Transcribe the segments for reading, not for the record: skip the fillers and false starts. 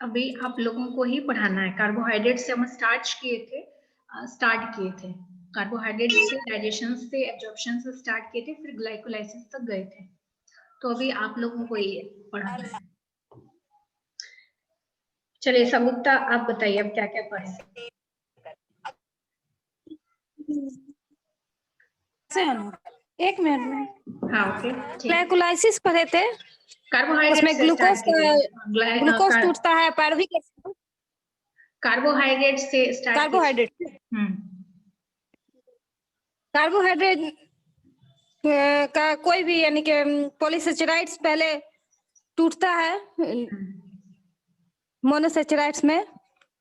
अभी आप लोगों को ही पढ़ाना है। कार्बोहाइड्रेट से हम स्टार्ट किए थे, कार्बोहाइड्रेट से डाइजेशन से एब्जॉर्प्शन से स्टार्ट किए थे, फिर ग्लाइकोलाइसिस तक गए थे। तो अभी आप लोगों को ही पढ़ाना है। चलिए संगुप्ता, आप बताइए अब क्या क्या पढ़े। एक मिनट में। हाँ ओके ठीक। ग्लाइकोलाइसिस पढ़े थे, कार्बोहाइड्रेट उसमें से स्टार्ट कीजिए। ग्लूकोज टूटता है, पायरुविक एसिड, कार्बोहाइड्रेट से स्टार्ट कीजिए। कार्बोहाइड्रेट कार्बोहाइड्रेट का कोई भी, यानी कि पॉलीसेचराइड्स पहले टूटता है मोनोसेचराइड्स में।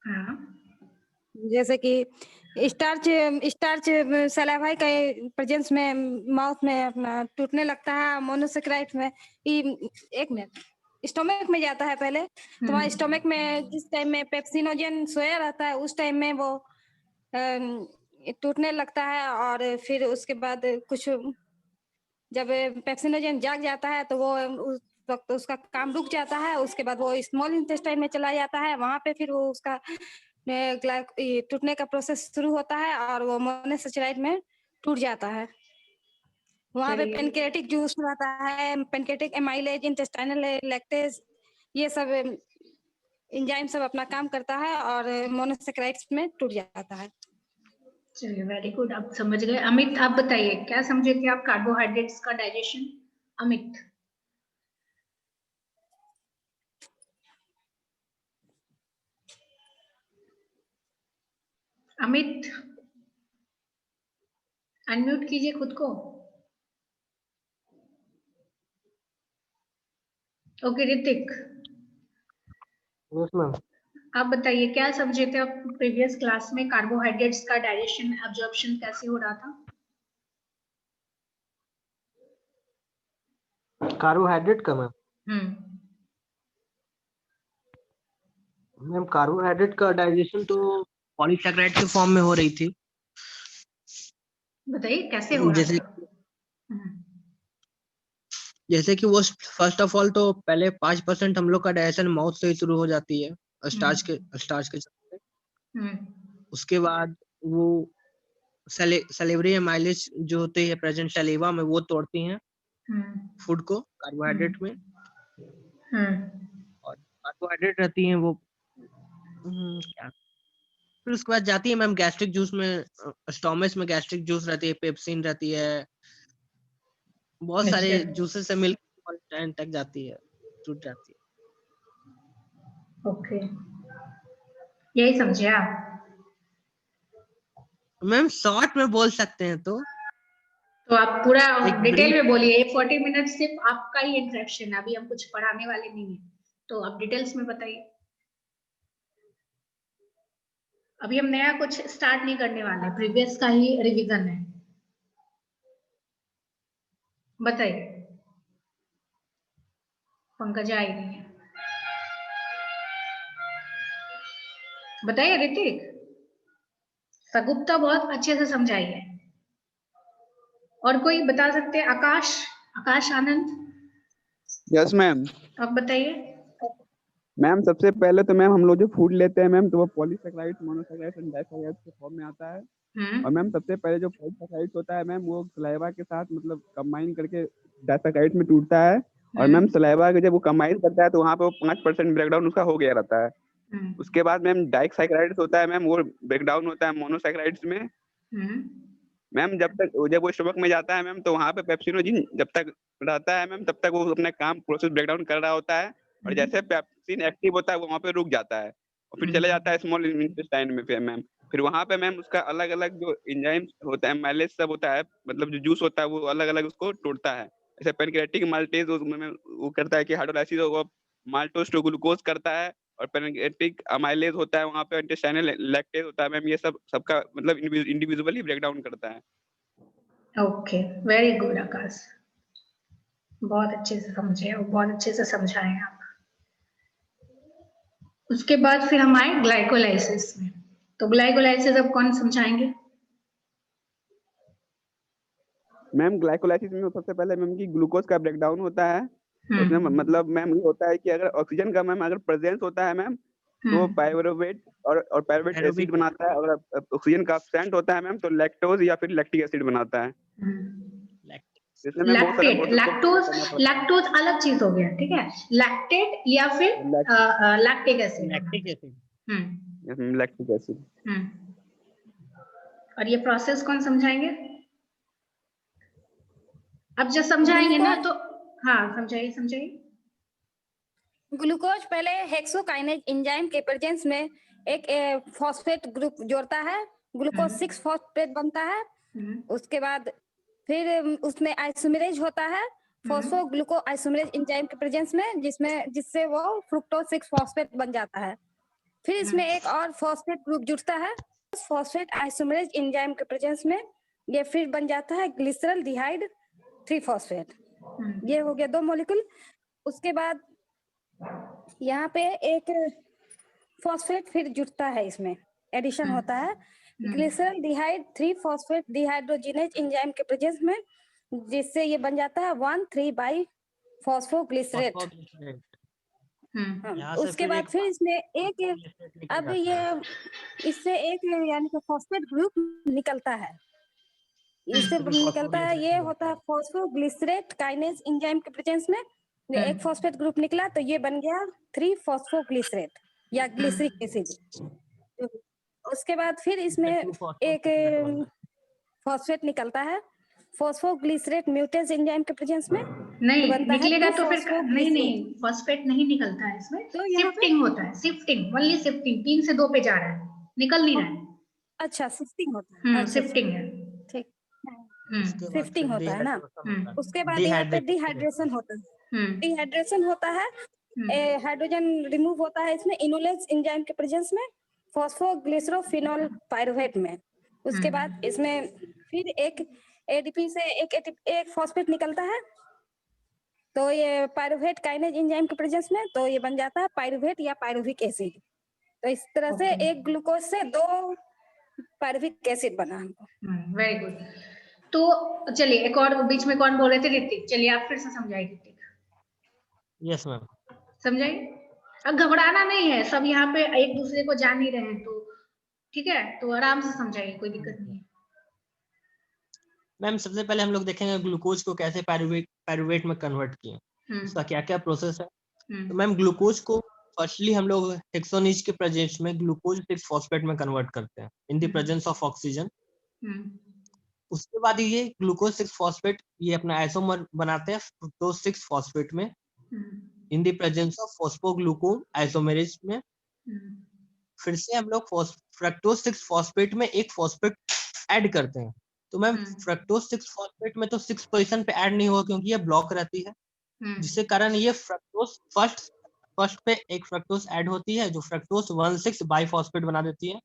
हाँ। जैसे कि स्टार्च स्टार्च सलाइवा के प्रेजेंस में माउथ में अपना टूटने लगता है। मोनोसेक्राइड्स में एक मिनट, स्टोमक में जाता है पहले, तो वहाँ स्टोमक में जिस टाइम में पेप्सिनोजन सोया रहता है उस टाइम में वो टूटने लगता है। और फिर उसके बाद कुछ जब पेप्सिनोजन जाग जाता है तो वो उस वक्त उसका काम रुक जाता है। उसके बाद वो स्मॉल इंटेस्टाइन में चला जाता है, वहां पे फिर वो उसका टूटने का प्रोसेस शुरू होता है और वो मोनोसेचराइड में टूट जाता है। वहां पे पेनक्रियाटिक जूस रहता है, पेनक्रियाटिक एमाइलेज, इंटेस्टाइनल लैक्टेज, ये सब एंजाइम सब अपना काम करता है और मोनोसेक्राइड्स में टूट जाता है। चलिए वेरी गुड, आप समझ गए। अमित आप बताइए क्या समझे थे आप कार्बोहाइड्रेट्स का डाइजेशन। अमित। अमित अनम्यूट कीजिए खुद को। ओके ऋतिक। Yes ma'am. आप बताइए क्या समझे थे आप प्रीवियस क्लास में, कार्बोहाइड्रेट्स का डाइजेशन एब्जॉर्प्शन कैसे हो रहा था। कार्बोहाइड्रेट का मैम कार्बोहाइड्रेट का डाइजेशन तो पॉलीसैकेराइड के फॉर्म में हो रही थी। बताइए कैसे हो रहा था। जैसे कि वो फर्स्ट ऑफ ऑल तो पहले 5% हम लोग का डाइजेशन माउथ से ही शुरू हो जाती है स्टार्च के चलते। उसके बाद वो सलेवरी एमाइलेज जो होती है प्रेजेंट सलीवा में, वो तोड़ती हैं फूड को कार्बोहाइड्रेट में। और कार्बोहाइड्रेट रहती हैं वो क्या, फिर उसके बाद जाती है मैम गैस्ट्रिक जूस में, स्टोमच में गैस्ट्रिक जूस रहती है, पेप्सिन रहती है, बहुत सारे जूसेस से मिलकर तक जाती है, टूट जाती है। ओके, यही समझे आप। मैम शॉर्ट में बोल सकते हैं तो आप पूरा डिटेल में बोलिए। 40 मिनट सिर्फ आपका ही इंटरेक्शन है, अभी हम कुछ पढ़ाने वाले नहीं है, तो आप डिटेल्स में बताइए। अभी हम नया कुछ स्टार्ट नहीं करने वाले, प्रीवियस का ही रिवीजन है। बताइए। पंकज आई नहीं है, बताइए ऋतिक। सगुप्ता बहुत अच्छे से समझाई है। और कोई बता सकते हैं? आकाश आनंद। Yes ma'am. अब बताइए। मैम सबसे पहले तो मैम हम लोग जो फूड लेते हैं मैम, तो वो पॉलीसैकेराइड्स, मोनोसैकेराइड्स एंड डाइसैकेराइड्स के फॉर्म में आता है। और मैम सबसे पहले जो पॉलीसैकेराइड्स होता है मैम, वो सलाइवा के साथ मतलब कंबाइन करके डाइसैकेराइड्स में टूटता है। और मैम सलाइवा के जब वो कंबाइन करता है तो वहाँ पे वो 5% ब्रेकडाउन उसका हो गया रहता है। उसके बाद मैम डाइसैकेराइड्स होता है मैम, वो ब्रेकडाउन होता है मोनोसैकेराइड्स में। मैम जब वो स्टमक में जाता है मैम, तो वहाँ पे पेप्सिनोजिन जब तक रहता है मैम, तब तक वो अपना काम प्रोसेस ब्रेकडाउन कर रहा होता है। और जैसे पेप्सिन एक्टिव होता है वो वहाँ पे रुक जाता है और फिर चले जाता है स्मॉल इंटेस्टाइन में। फिर मैम फिर वहाँ पे मैम उसका अलग अलग जो एंजाइम्स होता है, माइलेज सब होता है, मतलब जो जूस होता है वो अलग अलग उसको तोड़ता है। जैसे पेनक्रियाटिक माल्टेज वो करता है कि हाइड्रोलाइसिस माल्टोज टू ग्लूकोज करता है। और पेनक्रियाटिक अमाइलेज होता है, वहाँ पे इंटेस्टाइनल लैक्टेज होता है मैम। ये सब सबका मतलब इंडिविजुअली ब्रेकडाउन करता है। ओके वेरी गुड आकाश, बहुत अच्छे से समझे और बहुत अच्छे से समझाएं आप। उसके बाद फिर हम आए ग्लाइकोलाइसिस में। तो ग्लाइकोलाइसिस अब कौन समझाएंगे? मैम ग्लाइकोलाइसिस में सबसे पहले मैम की ग्लूकोज का ब्रेकडाउन होता है। उसमें मतलब मैम ये होता है कि अगर ऑक्सीजन का मैम अगर प्रेजेंस होता है मैम तो पाइरुवेट और पाइरुवेट एसिड बनाता है, और ऑक्सीजन का एब्सेंट होता है मैम तो लैक्टोज या फिर लैक्टिक एसिड बनाता है। इसमें मैम बहुत सारा लैक्टोज लैक्टोज अलग चीज हो गया, ठीक है, लैक्टेट या फिर lactic acid. Lactic acid lactic acid. और ये प्रोसेस कौन समझाएंगे? अब जब समझाएंगे ना तो हाँ समझाइए समझाइए। ग्लूकोज पहले हेक्सोकाइनेज एंजाइम के प्रेजेंस में एक फॉस्फेट ग्रुप जोड़ता है, ग्लूकोज 6 फॉस्फेट बनता है। उसके बाद फिर उसमें आइसोमेरेज होता है फॉस्फोग्लूको आइसोमेरेज एंजाइम के प्रेजेंस में, जिससे वो फ्रुक्टोज 6 फॉस्फेट बन जाता है। फिर इसमें एक और फॉस्फेट ग्रुप जुड़ता है फॉस्फेट आइसोमेरेज एंजाइम के प्रेजेंस में, ये फिर बन जाता है ग्लिसरल्डिहाइड 3 फॉस्फेट। ये हो गया 2 मॉलिक्यूल। उसके बाद यहाँ पे एक फॉस्फेट फिर जुड़ता है, इसमें एडिशन होता है ग्लिसरल्डिहाइड 3 फॉस्फेट डिहाइड्रोजिनेज एंजाइम के प्रेजेंस में, जिससे ये बन जाता है 1,3 बाई फॉस्फोग्लिसरेट। उसके बाद फिर इसमें एक अब ये इससे एक यानी कि फॉस्फेट ग्रुप निकलता है, इससे निकलता है, ये होता है फॉस्फोग्लिसरेट काइनेज एंजाइम के प्रेजेंस में। एक फॉस्फेट ग्रुप निकला तो ये बन गया 3 फॉस्फोग्लिसरेट या ग्लिसरिक एसिड। उसके बाद फिर इसमें एक फॉस्फेट निकलता है फॉस्फोग्लिसरेट म्यूटेज एंजाइम के प्रेजेंस में, नहीं तो निकलेगा तो फिर नहीं फॉस्फेट नहीं निकलता है इसमें, तो शिफ्टिंग होता है, शिफ्टिंग ओनली शिफ्टिंग 3 से 2 पे जा रहा है, निकल नहीं रहा है। अच्छा शिफ्टिंग होता है, अच्छा शिफ्टिंग है, ठीक, शिफ्टिंग होता है ना। उसके बाद यहाँ पे डिहाइड्रेशन होता है, डिहाइड्रेशन होता है, हाइड्रोजन रिमूव होता है इसमें इनोलेज एंजाइम के प्रेजेंस में फॉस्फोग्लिसरोफिनोल पाइरुवेट में। उसके बाद इसमें फिर एक एडीपी से एक फॉस्फेट निकलता है, तो ये पाइरुवेट काइनेज एंजाइम के प्रेजेंस में, तो ये बन जाता है पाइरुवेट या पाइरुविक एसिड। तो इस तरह से एक ग्लूकोज से 2 पाइरुविक एसिड बना हमको। Very good. तो चलिए एक और बीच में कौन बोल रहे थे? ऋतिक, चलिए आप फिर से समझाइए ऋतिक। यस मैम समझाइए। अब घबराना नहीं है, सब यहाँ पे एक दूसरे को जान ही रहे हैं, तो ठीक है, तो आराम से समझाइए, कोई दिक्कत नहीं है। मैम सबसे पहले हम लोग देखेंगे ग्लूकोज को कैसे पाइरुवेट में कन्वर्ट किए, उसका क्या क्या प्रोसेस है। तो मैम ग्लूकोज को फर्स्टली हम लोग हेक्सोनिज के प्रेजेंस में ग्लूकोज 6 फॉस्फेट में कन्वर्ट करते हैं इन द प्रेजेंस ऑफ ऑक्सीजन। उसके बाद ये ग्लूकोज 6 फॉस्फेट ये अपना आइसोमर बनाते हैं फ्रुक्टोज 6 फॉस्फेट में in the presence of phosphoglucose isomerase में। फिर से हम लोग फ्रक्टोज 6 फॉस्फेट में एक फॉस्फेट ऐड करते हैं। तो मैम फ्रक्टोज 6 फॉस्फेट में तो 6 पोजीशन पे ऐड नहीं होगा क्योंकि ये ब्लॉक रहती है, जिसके कारण ये फ्रक्टोज फर्स्ट पे एक फ्रक्टोज ऐड होती है जो फ्रक्टोज 1,6 बाइफॉस्फेट बना देती है।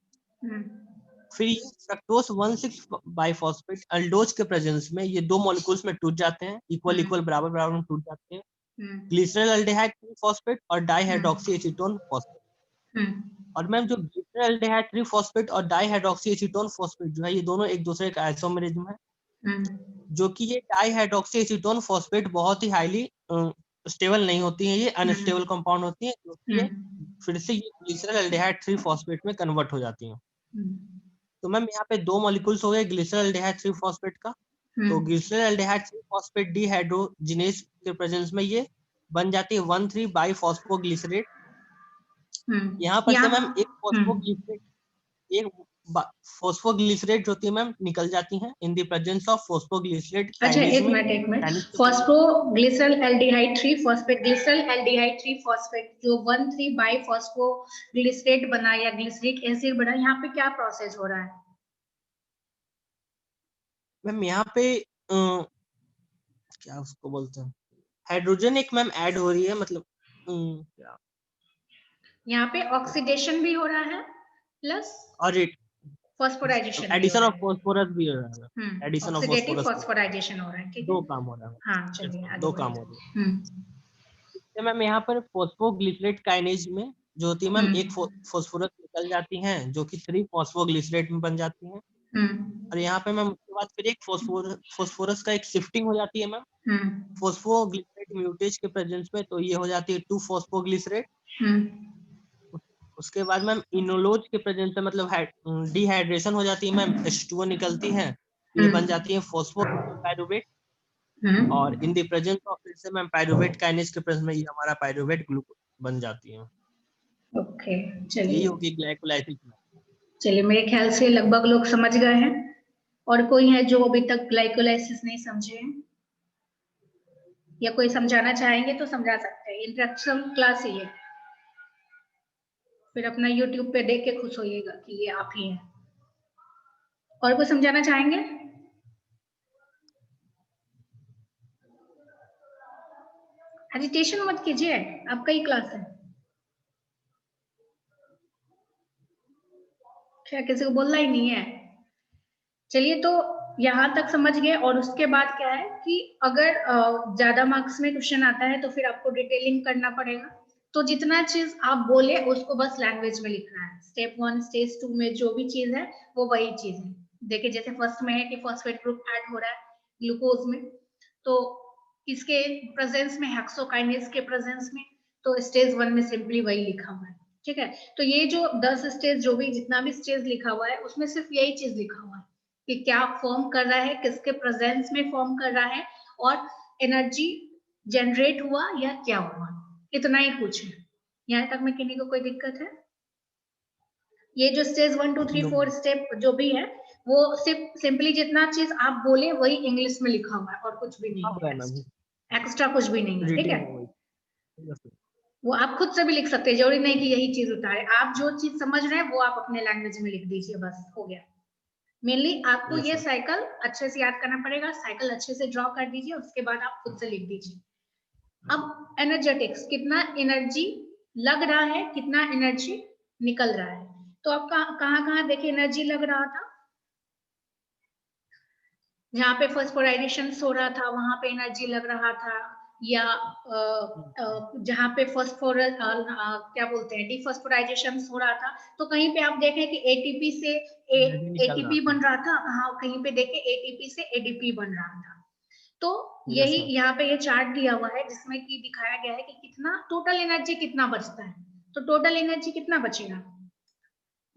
फिर ये फ्रक्टोज 1,6 बाइफॉस्फेट अल्डोज के प्रेजेंस में ये 2 मॉलिक्यूल्स में टूट जाते हैं, इक्वल बराबर में टूट जाते हैं, ग्लिसरॉल्डिहाइड 3 फॉस्फेट और डाइहाइड्रोक्सी एसीटोन फॉस्फेट। और मैम जो ग्लिसरॉल्डिहाइड 3 फॉस्फेट और डाइहाइड्रोक्सी एसीटोन फॉस्फेट जो है ये दोनों एक दूसरे का आइसोमेरेज में है, जो कि ये डाइहाइड्रोक्सी एसीटोन फॉस्फेट बहुत ही हाईली स्टेबल नहीं होती है, ये अनस्टेबल कंपाउंड होती है, जो कि ये फिर से ये ग्लिसरॉल्डिहाइड 3 फॉस्फेट में कन्वर्ट हो जाती है। तो मैम यहाँ पे 2 मॉलिक्यूल्स हो गए ग्लिसरॉल्डिहाइड 3 फॉस्फेट का, तो ग्लिसरॉल्डिहाइड 3 फॉस्फेट डिहाइड्रोजिनेज के प्रेजेंस में ये बन जाती है 1,3 बाइफॉस्फोग्लिसरेट। यहाँ पर से मैम एक फॉस्फोग्लिसरेट जो होती है मैम निकल जाती हैं इन द प्रेजेंस ऑफ फॉस्फोग्लिसरेट। अच्छा एक मिनट फॉस्फोग्लिसरॉल्डिहाइड 3 फॉस्फेट ग्लिसरॉल्डिहाइड 3 फॉस्फेट जो 1,3 बाइफॉस्फोग्लिसरेट बना या ग्लिसरिक एसिड बना, यहाँ पे क्या प्रोसेस हो रहा है? मैम यहाँ पे क्या उसको बोलते हैं हाइड्रोजन एक मैम ऐड हो रही है, मतलब क्या यहाँ पे ऑक्सीडेशन भी हो रहा है प्लस और फॉस्फोराइजेशन एडिशन ऑफ फॉस्फोरस भी हो रहा है, एडिशन ऑफ फॉस्फोराइजेशन हो रहा है, ठीक है, 2 काम हो रहा है। हाँ चलिए आगे 2 काम हो रहे हैं। तो मैम यहाँ पर फॉस्फोग्लिसरेट काइनेज में जो होती है मैम एक फॉस्फोरस निकल जाती हैं जो कि 3 फॉस्फोग्लिसरेट में बन जाती हैं, और यहाँ पे मैम उसके बाद फिर एक फोस्फोरस का एक शिफ्टिंग हो जाती है मैम फॉस्फोग्लिसरेट म्यूटेज के प्रेजेंस में, तो ये हो जाती है 2-फॉस्फोग्लिसरेट। उसके बाद मैम इनोलोज के प्रेजेंस में मतलब डिहाइड्रेशन हो जाती है मैम, H2O निकलती है, ये बन जाती है फॉस्फोपाइरुवेट। और इन द प्रेजेंस ऑफ से मैम पाइरुवेट काइनेज के प्रेजेंस में ये हमारा पाइरुवेट ग्लूकोज बन जाती है। ओके, यही चलिए होगी ग्लाइकोलाइसिस। चलिए, मेरे ख्याल से लगभग लोग समझ गए हैं। और कोई है जो अभी तक ग्लाइकोलाइसिस नहीं समझे हैं या कोई समझाना चाहेंगे तो समझा सकते हैं। इंट्रोडक्शन क्लास ही है, फिर अपना YouTube पे देख के खुश होइएगा कि ये आप ही हैं। और कोई समझाना चाहेंगे? हेजिटेशन मत कीजिए, आपका ही क्लास है। क्या किसी को बोलना ही नहीं है? चलिए, तो यहाँ तक समझ गए। और उसके बाद क्या है कि अगर ज्यादा मार्क्स में क्वेश्चन आता है तो फिर आपको डिटेलिंग करना पड़ेगा। तो जितना चीज आप बोले उसको बस लैंग्वेज में लिखना है। स्टेप 1 स्टेज 2 में जो भी चीज है वो वही चीज है। देखिए, जैसे फर्स्ट में है कि फॉस्फेट ग्रुप ऐड हो रहा है ग्लूकोज में, तो इसके प्रेजेंस में, हेक्सोकाइनेज के प्रेजेंस में, तो स्टेज 1 में सिंपली वही लिखा हुआ है। ठीक है, तो ये जो 10 स्टेज, जो भी जितना भी स्टेज लिखा हुआ है उसमें सिर्फ यही चीज लिखा हुआ है कि क्या फॉर्म कर रहा है, किसके प्रेजेंस में फॉर्म कर रहा है, और एनर्जी जनरेट हुआ या क्या हुआ, इतना ही कुछ है। यहाँ तक में किन्हीं को कोई दिक्कत है? ये जो स्टेज 1 2 3 4 स्टेप जो भी है वो सिर्फ सिंपली जितना चीज आप बोले वही इंग्लिश में लिखा हुआ है और कुछ भी नहीं है, एक्स्ट्रा कुछ भी नहीं है। ठीक है, वो आप खुद से भी लिख सकते हैं, जरूरी नहीं कि यही चीज उतारे। आप जो चीज समझ रहे हैं वो आप अपने लैंग्वेज में लिख दीजिए, बस हो गया। मेनली आपको ये साइकिल अच्छे से याद करना पड़ेगा, साइकिल अच्छे से ड्रॉ कर दीजिए, उसके बाद आप खुद से लिख दीजिए। अब एनर्जेटिक्स, कितना एनर्जी लग रहा है, कितना एनर्जी निकल रहा है। तो आप कहाँ देखिए एनर्जी लग रहा था, जहाँ पे फॉस्फोराइलेशन हो रहा था वहां पे एनर्जी लग रहा था, या जहाँ पे फॉस्फोरस क्या बोलते हैं डिफॉस्फोराइजेशन हो रहा था, तो कहीं पे आप देखें कि एटीपी से एटीपी बन रहा था, हाँ कहीं पे देखें एटीपी से एडीपी बन रहा था। तो यही यहाँ पे ये चार्ट दिया हुआ है जिसमें कि दिखाया गया है कि कितना टोटल एनर्जी कितना बचता है। तो टोटल एनर्जी कितना बचेगा,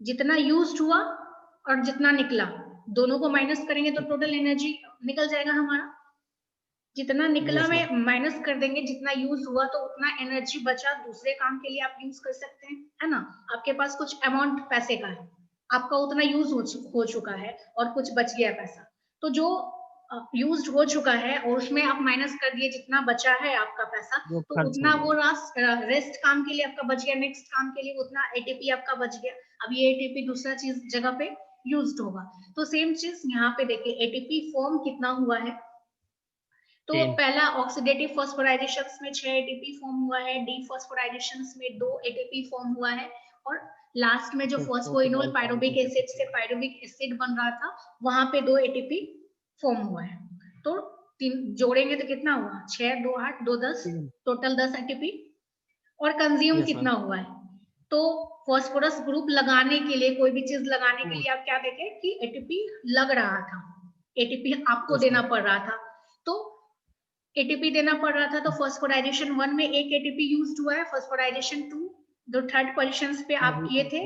जितना यूज्ड हुआ और जितना निकला, दोनों को माइनस करेंगे तो टोटल एनर्जी निकल जाएगा हमारा। जितना निकला में माइनस कर देंगे, जितना यूज हुआ तो उतना एनर्जी बचा, दूसरे काम के लिए आप यूज कर सकते हैं, है ना। आपके पास कुछ अमाउंट पैसे का है, आपका उतना यूज हो चुका है और कुछ बच गया पैसा, तो जो यूज हो चुका है और उसमें आप माइनस कर दिए जितना बचा है आपका पैसा, तो उतना वो रेस्ट काम के लिए आपका बच गया, नेक्स्ट काम के लिए उतना एटीपी आपका बच गया। अब ये एटीपी दूसरा चीज जगह पे यूज्ड होगा। तो सेम चीज यहाँ पे देखिए, एटीपी फॉर्म कितना हुआ है, तो पहला ऑक्सीडेटिव फॉस्फोराइलेशंस में 6 एटीपी फॉर्म हुआ है, डीफॉस्फोराइलेशंस में 2 एटीपी फॉर्म हुआ है, और लास्ट में जो फॉस्फोइनोल पायरुविक एसिड से पायरुविक एसिड बन रहा था वहां पे 2 एटीपी फॉर्म हुआ है। तो 3 जोड़ेंगे तो कितना हुआ, 6 2 8 2 10, टोटल 10 एटीपी। और कंज्यूम कितना हुआ है, तो फॉस्फोरस ग्रुप लगाने के लिए, कोई भी चीज लगाने के लिए आप क्या देखें कि एटीपी लग रहा था, एटीपी आपको देना पड़ रहा था, तो एटीपी देना पड़ रहा था। तो फॉस्फोराइलेशन 1 में 1 एटीपी यूज्ड हुआ है, फॉस्फोराइलेशन 2 जो थर्ड पोजीशन पे आप किए थे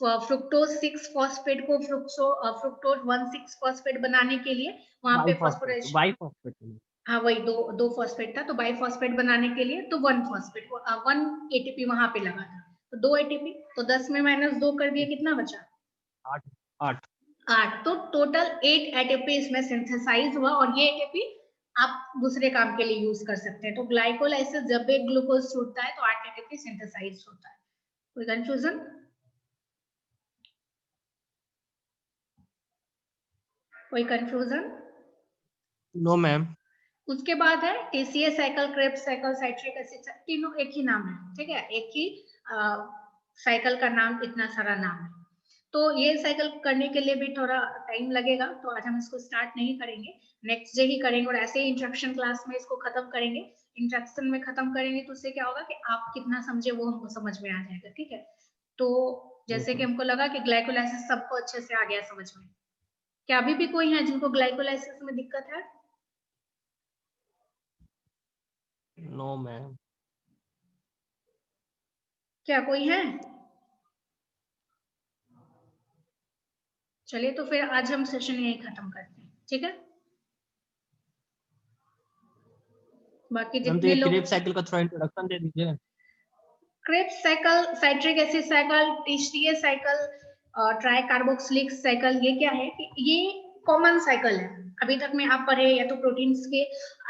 फ्रुक्टोज 6 फॉस्फेट को फ्रुक्टोज 1,6 फॉस्फेट बनाने के लिए, वहां पे फॉस्फोराइलेशन, हाँ वही दो फॉस्फेट था, तो बाइफॉस्फेट बनाने के लिए तो 1 फॉस्फेट 1 एटीपी वहां पे लगा था, तो 2 एटीपी, तो 10 में -2 कर दिए, कितना बचा 8। तो टोटल 8 एटीपी इसमें सिंथेसाइज हुआ, और ये एटीपी आप दूसरे काम के लिए यूज कर सकते हैं। तो ग्लाइकोलाइसिस जब भी ग्लूकोज छूटता है तो 8 एटीपी सिंथेसाइज होता है। कोई कंफ्यूजन? कोई कंफ्यूजन? No ma'am. उसके बाद है TCA cycle, Krebs cycle, citric acid, तीनों एक ही नाम है, ठीक है, एक ही साइकिल का नाम, इतना सारा नाम है। तो ये साइकिल करने के लिए भी थोड़ा टाइम लगेगा, तो आज हम इसको स्टार्ट नहीं करेंगे, नेक्स्ट डे ही करेंगे, और ऐसे ही इंट्रोडक्शन क्लास में इसको खत्म करेंगे। इंट्रोडक्शन में खत्म करेंगे तो उससे क्या होगा कि आप कितना समझे वो हमको समझ में आ जाएगा, ठीक है। तो जैसे कि हमको लगा कि ग्लाइकोलाइसिस सबको अच्छे से आ गया समझ में, क्या अभी भी कोई है जिनको ग्लाइकोलाइसिस में दिक्कत है? No ma'am. क्या कोई है? चलिए तो फिर आज हम सेशन यही खत्म करते हैं, ठीक है? बाकी जितने लोग क्रेब्स साइकिल का थोड़ा इंट्रोडक्शन दे दीजिए। Krebs cycle, citric acid cycle, TCS cycle, try carboxylic cycle, ये क्या है कि ये कॉमन साइकिल है। अभी तक में आप पढ़े या तो प्रोटीन्स के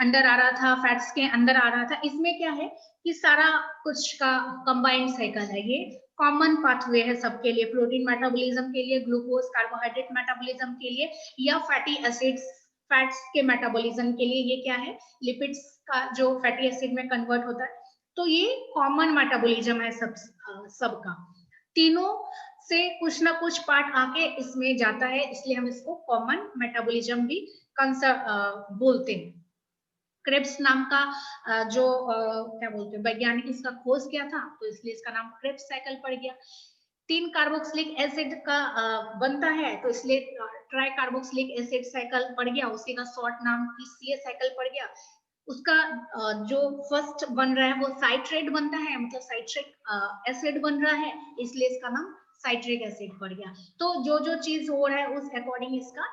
अंदर आ रहा था, फैट्स के अंदर आ रहा था। इसमें क्या है कि सारा कुछ का कंबाइंड साइकिल है। ये कॉमन पाथवे है सबके लिए, प्रोटीन मेटाबॉलिज्म के लिए, ग्लूकोज कार्बोहाइड्रेट मेटाबॉलिज्म के लिए, या फैटी एसिड्स फैट्स के मेटाबॉलिज्म के लिए। ये क्या है, लिपिड्स का जो फैटी एसिड में कन्वर्ट होता है। तो ये कॉमन मेटाबॉलिज्म है सबका। तीनों से कुछ ना कुछ पार्ट आके इसमें जाता है, इसलिए हम इसको कॉमन मेटाबॉलिज्म भी बोलते हैं। क्रेब्स नाम का जो क्या बोलते हैं वैज्ञानिक इसका खोज किया था, तो इसलिए इसका नाम क्रेब्स साइकिल पड़ गया। 3 कार्बोक्सिलिक एसिड का बनता है, तो इसलिए ट्राई कार्बोक्सिलिक एसिड साइकिल पड़ गया। उसी का शॉर्ट नाम टीसीए साइकिल पड़ गया। उसका जो फर्स्ट बन रहा है वो साइट्रेट बनता है, मतलब साइट्रिक एसिड बन रहा है, इसलिए इसका नाम साइट्रिक एसिड पड़ गया। तो जो जो चीज हो रहा है उस अकॉर्डिंग इसका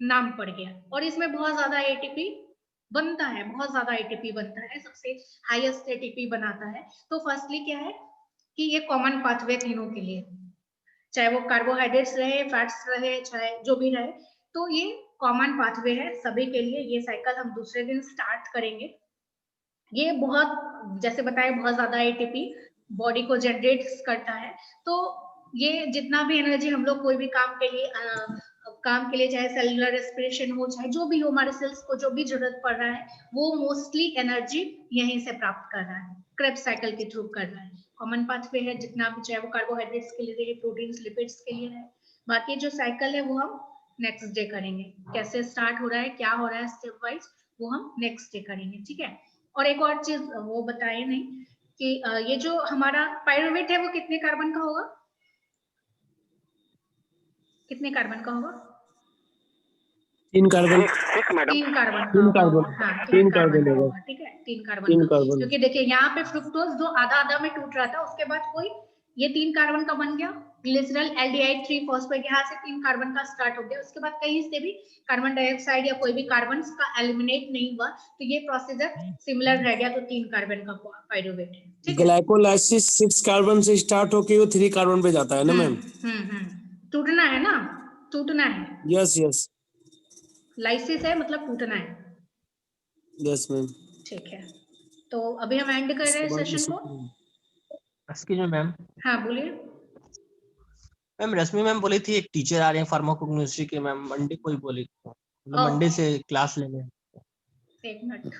नाम पड़ गया। और इसमें बहुत ज्यादा एटीपी बनता है, बहुत ज्यादा एटीपी बनता है, सबसे हाईएस्ट एटीपी बनाता है। तो फर्स्टली क्या है कि ये कॉमन पाथवे तीनों के लिए, चाहे वो कार्बोहाइड्रेट्स रहे, फैट्स रहे, चाहे जो भी रहे, तो ये कॉमन पाथवे है सभी के लिए। ये साइकिल हम दूसरे दिन स्टार्ट करेंगे। ये बहुत, जैसे बताया, बहुत ज्यादा एटीपी बॉडी को जनरेट करता है। तो ये जितना भी एनर्जी हम लोग कोई भी काम के लिए चाहे सेलुलर रेस्पिरेशन हो, चाहे जो भी हो, हमारे सेल्स को जो भी जरूरत पड़ रहा है, वो मोस्टली एनर्जी यहीं से प्राप्त कर रहा है, क्रेब्स साइकिल के थ्रू कर रहा है। कॉमन पाथवे है जितना भी, चाहे वो कार्बोहाइड्रेट्स के लिए रहे, प्रोटीन्स लिपिड्स के लिए रहे। बाकी जो साइकिल है वो हम नेक्स्ट डे करेंगे, कैसे स्टार्ट हो रहा है, क्या हो रहा है स्टेप वाइज, वो हम नेक्स्ट डे करेंगे, ठीक है? और एक और चीज वो बताए नहीं कि ये जो हमारा पायरुवेट है वो कितने कार्बन का होगा? कितने कार्बन का होगा? 3 कार्बन। 3 कार्बन का 3 कार्बन। होगा। हाँ, 3 कार्बन होगा, ठीक है, 3 कार्बन। 3 कार्बन। क्योंकि देखिए यहाँ पे फ्रुक्टोज जो आधा आधा में टूट रहा था, उसके बाद कोई ये 3 कार्बन का बन गया, ग्लिसरॉल एल्डिहाइड 3 फॉस्फेट, यहाँ से 3 कार्बन का स्टार्ट हो गया। उसके बाद कहीं से भी कार्बन डाइऑक्साइड या कोई भी कार्बन का एलिमिनेट नहीं हुआ, तो ये प्रोसीजर सिमिलर रह गया, तो 3 कार्बन का पायरुवेट है, ठीक है? ग्लाइकोलाइसिस 6 कार्बन से स्टार्ट होके वो 3 कार्बन पे जाता है ना मैम? टूटना है ना, टूटना है। यस यस, लाइसिस है मतलब टूटना है। Yes ma'am. ठीक है, तो अभी हम एंड कर रहे हैं सेशन को। Excuse me ma'am. हाँ बोलिए मैम। रश्मि मैम बोली थी एक टीचर आ रहे हैं फार्माकोग्नोस्ट्री के, मैम मंडे को ही बोली थी, मतलब मंडे से क्लास लेने। एक मिनट।